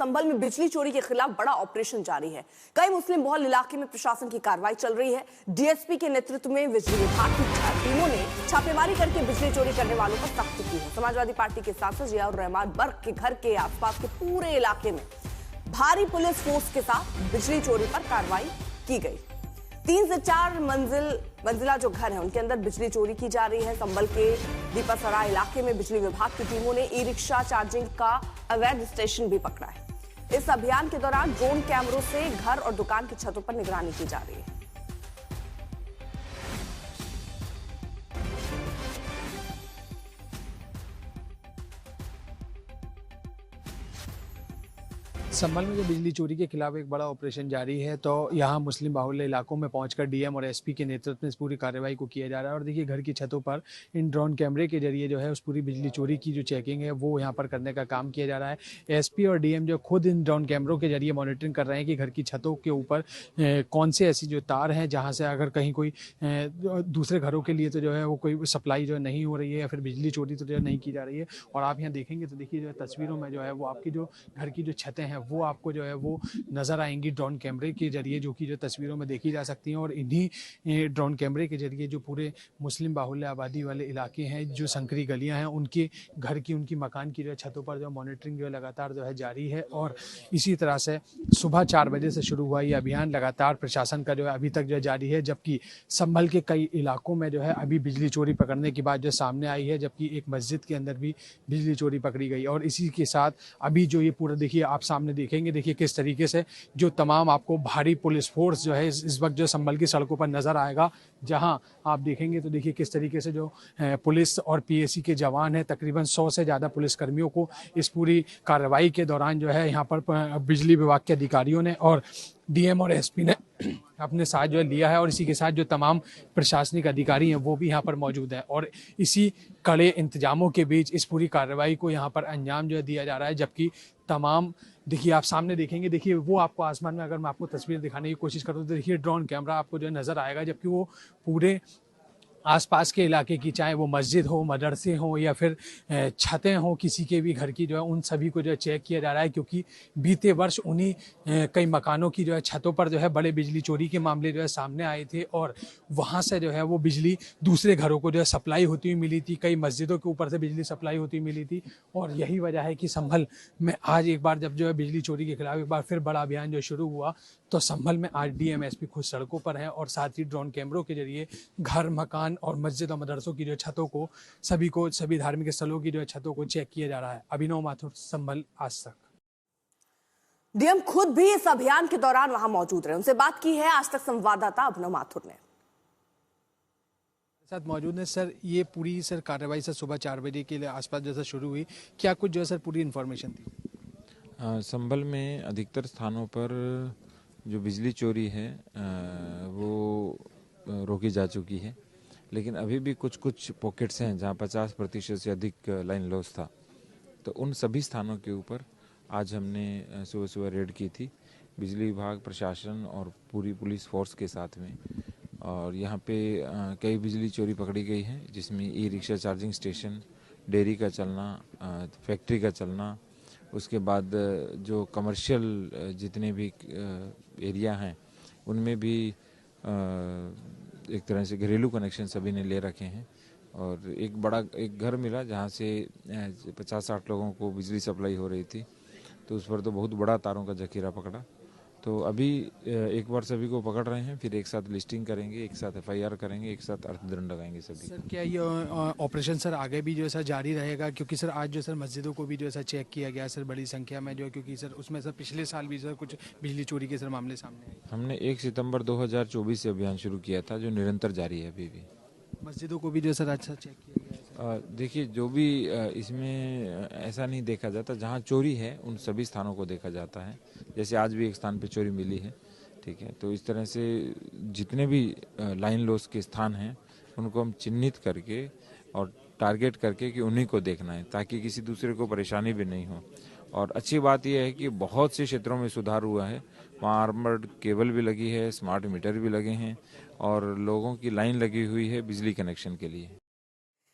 संभल में बिजली चोरी के खिलाफ बड़ा ऑपरेशन जारी है। कई मुस्लिम बहुल इलाके में प्रशासन की कार्रवाई चल रही है। डीएसपी के नेतृत्व में बिजली विभाग की टीमों ने छापेमारी करके बिजली चोरी करने वालों पर सख्ती की है। समाजवादी पार्टी के सांसद जियाउर रहमान बर्क के घर के आसपास के पूरे इलाके में भारी पुलिस फोर्स के साथ बिजली चोरी पर कार्रवाई की गई। 3 से 4 मंजिला जो घर है उनके अंदर बिजली चोरी की जा रही है। संभल के दीपासराय इलाके में बिजली विभाग की टीमों ने ई रिक्शा चार्जिंग का अवैध स्टेशन भी पकड़ा है। इस अभियान के दौरान ड्रोन कैमरों से घर और दुकान की छतों पर निगरानी की जा रही है। संभल में जो बिजली चोरी के खिलाफ एक बड़ा ऑपरेशन जारी है, तो यहाँ मुस्लिम बाहुल्य इलाकों में पहुंचकर डीएम और एसपी के नेतृत्व में इस पूरी कार्रवाई को किया जा रहा है। और देखिए, घर की छतों पर इन ड्रोन कैमरे के जरिए जो है उस पूरी बिजली चोरी की जो चेकिंग है वो यहाँ पर करने का काम किया जा रहा है। एसपी और डीएम जो खुद इन ड्रोन कैमरों के जरिए मॉनिटरिंग कर रहे हैं कि घर की छतों के ऊपर कौन से ऐसी जो तार हैं जहाँ से अगर कहीं कोई दूसरे घरों के लिए तो जो है वो कोई सप्लाई जो नहीं हो रही है या फिर बिजली चोरी तो जो नहीं की जा रही है। और आप यहाँ देखेंगे तो देखिए, जो तस्वीरों में जो है वो आपकी जो घर की जो छतें हैं वो आपको जो है वो नज़र आएंगी ड्रोन कैमरे के जरिए, जो कि जो तस्वीरों में देखी जा सकती हैं। और इन्हीं ड्रोन कैमरे के जरिए जो पूरे मुस्लिम बाहुल्य आबादी वाले इलाके हैं, जो संकरी गलियां हैं, उनके घर की उनकी मकान की जो छतों पर जो मॉनिटरिंग जो लगातार जो है जारी है। और इसी तरह से सुबह 4 बजे से शुरू हुआ ये अभियान लगातार प्रशासन का जो है अभी तक जो जारी है। जबकि संभल के कई इलाकों में जो है अभी बिजली चोरी पकड़ने की बात जो सामने आई है, जबकि एक मस्जिद के अंदर भी बिजली चोरी पकड़ी गई। और इसी के साथ अभी जो ये पूरा देखिए, आप सामने देखेंगे, देखिए किस तरीके से जो तमाम आपको भारी पुलिस फोर्स जो है इस वक्त जो संभल की सड़कों पर नजर आएगा। जहां आप देखेंगे तो देखिए किस तरीके से जो पुलिस और पीएसी के जवान हैं, तकरीबन 100 से ज़्यादा पुलिस कर्मियों को इस पूरी कार्रवाई के दौरान जो है यहाँ पर बिजली विभाग के अधिकारियों ने और डीएम और एसपी ने अपने साथ जो है लिया है। और इसी के साथ जो तमाम प्रशासनिक अधिकारी हैं वो भी यहाँ पर मौजूद हैं। और इसी कड़े इंतजामों के बीच इस पूरी कार्रवाई को यहाँ पर अंजाम जो है दिया जा रहा है। जबकि तमाम देखिए, आप सामने देखेंगे, देखिए वो आपको आसमान में अगर मैं आपको तस्वीर दिखाने की कोशिश करूँ तो देखिए ड्रोन कैमरा आपको जो है नज़र आएगा। जबकि वो पूरे आसपास के इलाके की, चाहे वो मस्जिद हो, मदरसे हो या फिर छतें हो किसी के भी घर की, जो है उन सभी को जो है चेक किया जा रहा है। क्योंकि बीते वर्ष उन्हीं कई मकानों की जो है छतों पर जो है बड़े बिजली चोरी के मामले जो है सामने आए थे। और वहाँ से जो है वो बिजली दूसरे घरों को जो है सप्लाई होती हुई मिली थी, कई मस्जिदों के ऊपर से बिजली सप्लाई होती हुई मिली थी। और यही वजह है कि संभल में आज एक बार जब जो है बिजली चोरी के खिलाफ एक बार फिर बड़ा अभियान जो शुरू हुआ, तो संभल में आज डीएम एसपी खुद सड़कों पर हैं और साथ ही ड्रोन कैमरों के जरिए घर, मकान और मस्जिद और मदरसों की जो छतों को सभी धार्मिक स्थलों की जो छतों को चेक किया जा रहा है। अभिनव माथुर, संभल, आज तक। डीएम खुद भी इस अभियान के दौरान वहां मौजूद रहे। उनसे बात की है आज तक संवाददाता अभिनव माथुर ने। साथ मौजूद है सर, ये पूरी सर कार्रवाई सर सुबह 4 बजे के आसपास जैसा शुरू हुई, क्या कुछ जो है सर पूरी इन्फॉर्मेशन थी? संभल में अधिकतर स्थानों पर जो बिजली चोरी है वो रोकी जा चुकी है। लेकिन अभी भी कुछ पॉकेट्स हैं जहां 50% से अधिक लाइन लॉस था। तो उन सभी स्थानों के ऊपर आज हमने सुबह रेड की थी, बिजली विभाग, प्रशासन और पूरी पुलिस फोर्स के साथ में। और यहाँ पे कई बिजली चोरी पकड़ी गई है, जिसमें e rickshaw charging station, dairy का चलना, फैक्ट्री का चलना, उसके बाद जो कमर्शियल जितने भी एरिया हैं उनमें भी एक तरह से घरेलू कनेक्शन सभी ने ले रखे हैं। और एक घर मिला जहाँ से 50-60 लोगों को बिजली सप्लाई हो रही थी, तो उस पर तो बहुत बड़ा तारों का जखीरा पकड़ा। तो अभी एक बार सभी को पकड़ रहे हैं, फिर एक साथ लिस्टिंग करेंगे, एक साथ एफआईआर करेंगे, एक साथ अर्थदंड लगाएंगे सभी। सर क्या ये ऑपरेशन सर आगे भी जो है सर जारी रहेगा? क्योंकि सर आज जो सर मस्जिदों को भी जो है सर चेक किया गया सर बड़ी संख्या में, जो क्योंकि सर उसमें सर पिछले साल भी सर कुछ बिजली चोरी के सर मामले सामने आए। हमने 1 सितंबर 2024 से अभियान शुरू किया था, जो निरंतर जारी है अभी भी। मस्जिदों को भी जो सर अच्छा चेक किया गया है? देखिए, जो भी इसमें ऐसा नहीं देखा जाता, जहाँ चोरी है उन सभी स्थानों को देखा जाता है। जैसे आज भी एक स्थान पे चोरी मिली है, ठीक है। तो इस तरह से जितने भी लाइन लॉस के स्थान हैं उनको हम चिन्हित करके और टारगेट करके कि उन्हीं को देखना है, ताकि किसी दूसरे को परेशानी भी नहीं हो। और अच्छी बात यह है कि बहुत से क्षेत्रों में सुधार हुआ है, वहाँ आर्मर्ड केबल भी लगी है, स्मार्ट मीटर भी लगे हैं और लोगों की लाइन लगी हुई है बिजली कनेक्शन के लिए।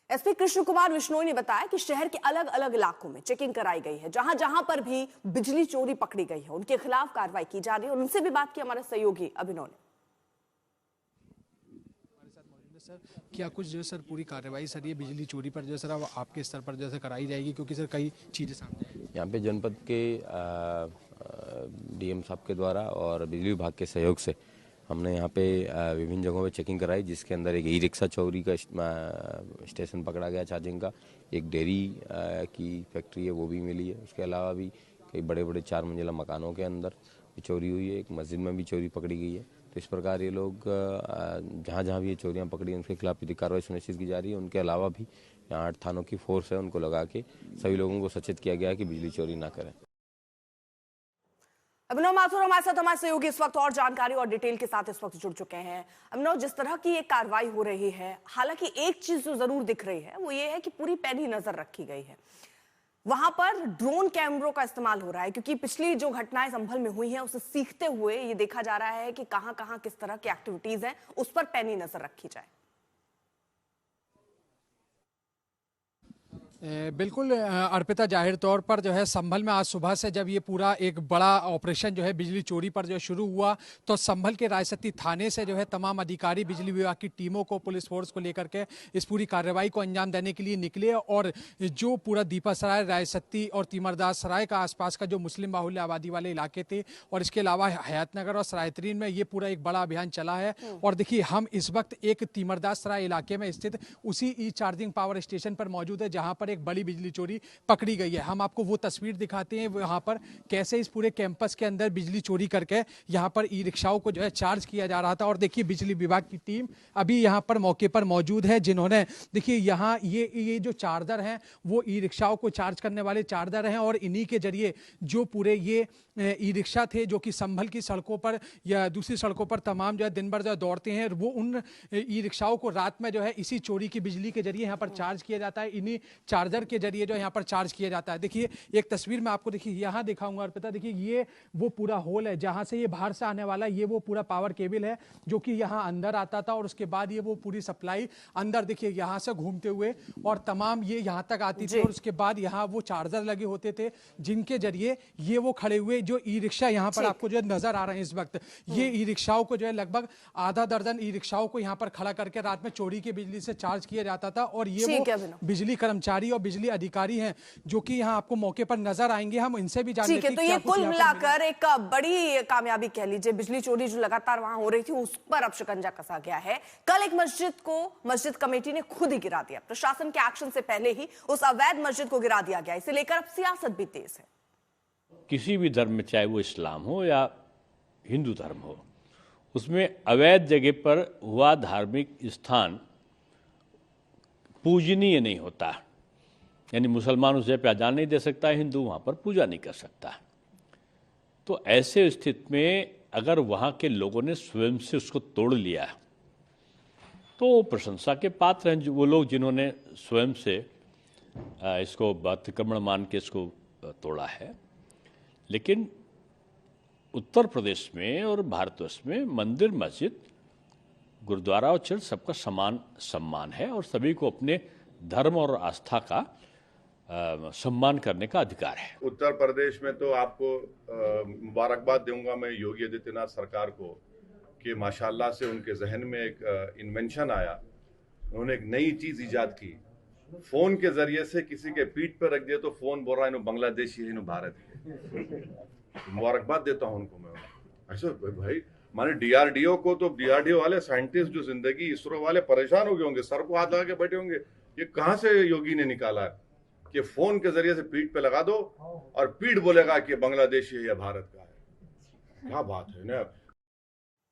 एसपी कृष्ण कुमार विश्नोई ने बताया कि शहर के अलग अलग इलाकों में चेकिंग कराई गई है। जहां जहां पर भी बिजली चोरी पकड़ी गई है उनके खिलाफ कार्रवाई की जा रही है। और उनसे भी बात की हमारे सहयोगी अभिनव ने। सर क्या कुछ जो सर पूरी कार्रवाई सर ये बिजली चोरी पर जो सर अब आपके स्तर पर जैसे कराई जाएगी, क्योंकि सर कई चीज़ें सामने हैं। यहाँ पे जनपद के डीएम साहब के द्वारा और बिजली विभाग के सहयोग से हमने यहाँ पे विभिन्न जगहों पे चेकिंग कराई, जिसके अंदर एक ई रिक्शा चोरी का स्टेशन पकड़ा गया चार्जिंग का, एक डेयरी की फैक्ट्री है वो भी मिली है। उसके अलावा भी कई बड़े बड़े 4 मंजिला मकानों के अंदर भी चोरी हुई है। एक मस्जिद में भी चोरी पकड़ी गई है। तो इस प्रकार ये लोग जहाँ जहाँ भी ये चोरियाँ पकड़ी उनके खिलाफ विधिक कार्रवाई सुनिश्चित की जा रही है। उनके अलावा भी यहाँ 8 थानों की फोर्स है, उनको लगा के सभी लोगों को सचेत किया गया है कि बिजली चोरी ना करें। अभिनव माथुर हमारे साथ हमारे सहयोगी इस वक्त और जानकारी और डिटेल के साथ इस वक्त जुड़ चुके हैं। अभिनव, जिस तरह की ये कार्रवाई हो रही है, हालांकि एक चीज जो जरूर दिख रही है वो ये है कि पूरी पैनी नजर रखी गई है। वहां पर ड्रोन कैमरों का इस्तेमाल हो रहा है, क्योंकि पिछली जो घटनाएं संभल में हुई हैं उसे सीखते हुए ये देखा जा रहा है कि कहां कहां किस तरह की एक्टिविटीज हैं, उस पर पैनी नजर रखी जाए। बिल्कुल अर्पिता, जाहिर तौर पर जो है संभल में आज सुबह से जब ये पूरा एक बड़ा ऑपरेशन जो है बिजली चोरी पर जो शुरू हुआ, तो संभल के रायसती थाने से जो है तमाम अधिकारी बिजली विभाग की टीमों को, पुलिस फोर्स को लेकर के इस पूरी कार्रवाई को अंजाम देने के लिए निकले। और जो पूरा दीपासराय, रायसती और तीमरदास सराय का आसपास का जो मुस्लिम बाहुल्य आबादी वाले इलाके थे, और इसके अलावा हयातनगर और सरायतरीन में ये पूरा एक बड़ा अभियान चला है। और देखिए हम इस वक्त एक तीमरदास सराय इलाके में स्थित उसी ई चार्जिंग पावर स्टेशन पर मौजूद है, जहां पर एक बड़ी बिजली चोरी पकड़ी गई है। हम आपको वो तस्वीर दिखाते हैं वहां पर कैसे इस पूरे कैंपस के अंदर बिजली चोरी करके यहां पर ई रिक्शाओं को जो है चार्ज किया जा रहा था। और देखिए बिजली विभाग की टीम अभी यहां पर मौके पर मौजूद है, जिन्होंने देखिए यहां ये जो चार्जर हैं वो ई रिक्शाओं को चार्ज करने वाले चार्जर हैं। और इन्हीं के जरिए जो पूरे ये ई रिक्शा थे जो कि संभल की सड़कों पर या दूसरी सड़कों पर तमाम जो है दिन भर जो है दौड़ते हैं, वो उन ई रिक्शाओं को रात में जो है इसी चोरी की बिजली के जरिए यहाँ पर चार्ज किया जाता है। इन्हीं चार्जर के जरिए जो यहाँ पर चार्ज किया जाता है। देखिए एक तस्वीर में आपको देखिए यहाँ दिखाऊंगा अर्पिता, देखिए ये वो पूरा होल है जहां से ये बाहर से आने वाला ये वो पूरा पावर केबल है जो कि यहाँ अंदर आता था। और उसके बाद ये वो पूरी सप्लाई अंदर देखिए यहाँ से घूमते हुए और तमाम ये यहाँ तक आती थी। और उसके बाद यहाँ वो चार्जर लगे होते थे जिनके जरिए ये वो खड़े हुए जो ई रिक्शा यहाँ पर आपको जो है नजर आ रहे हैं इस वक्त, ये ई रिक्शाओं को जो है लगभग आधा दर्जन ई रिक्शाओं को यहाँ पर खड़ा करके रात में चोरी की बिजली से चार्ज किया जाता था। और ये वो बिजली कर्मचारी और बिजली अधिकारी हैं जो कि यहाँ आपको मौके पर नजर आएंगे, हम इनसे भी जानते हैं। तो ये कुल मिलाकर एक बड़ी कामयाबी कह लीजिए, बिजली चोरी जो लगातार वहां हो रही थी उस पर अब शिकंजा कसा गया है। कल एक मस्जिद को मस्जिद कमेटी ने खुद ही गिरा दिया, प्रशासन के एक्शन से पहले ही उस अवैध मस्जिद को गिरा दिया गया। इसे लेकर अब सियासत भी तेज है। किसी भी धर्म में, चाहे वो इस्लाम हो या हिंदू धर्म हो, उसमें अवैध जगह पर हुआ धार्मिक स्थान पूजनीय नहीं होता। यानी मुसलमान उसे पे अजान नहीं दे सकता, हिंदू वहाँ पर पूजा नहीं कर सकता। तो ऐसे स्थिति में अगर वहाँ के लोगों ने स्वयं से उसको तोड़ लिया तो प्रशंसा के पात्र हैं वो लोग जिन्होंने स्वयं से इसको अतिक्रमण मान के इसको तोड़ा है। लेकिन उत्तर प्रदेश में और भारतवर्ष में मंदिर, मस्जिद, गुरुद्वारा और चर्च सबका समान सम्मान है और सभी को अपने धर्म और आस्था का सम्मान करने का अधिकार है। उत्तर प्रदेश में तो आपको मुबारकबाद दूंगा मैं योगी आदित्यनाथ सरकार को कि माशाल्लाह से उनके जहन में एक इन्वेंशन आया, उन्होंने एक नई चीज इजाद की। फोन के जरिए से किसी के पीठ पर रख दिया तो फोन बोल रहा है बांग्लादेशी है, भारत है। मुबारकबाद देता हूं उनको मैं। ऐसा भाई माने डीआरडीओ को तो डीआरडीओ वाले साइंटिस्ट जो जिंदगी इसरो वाले परेशान हो गए होंगे, सर को हाथ लगा के बैठे होंगे, ये कहां से योगी ने निकाला है कि फोन के जरिए से पीठ पे लगा दो और पीठ बोलेगा कि बांग्लादेशी है या भारत का है। क्या बात है ना।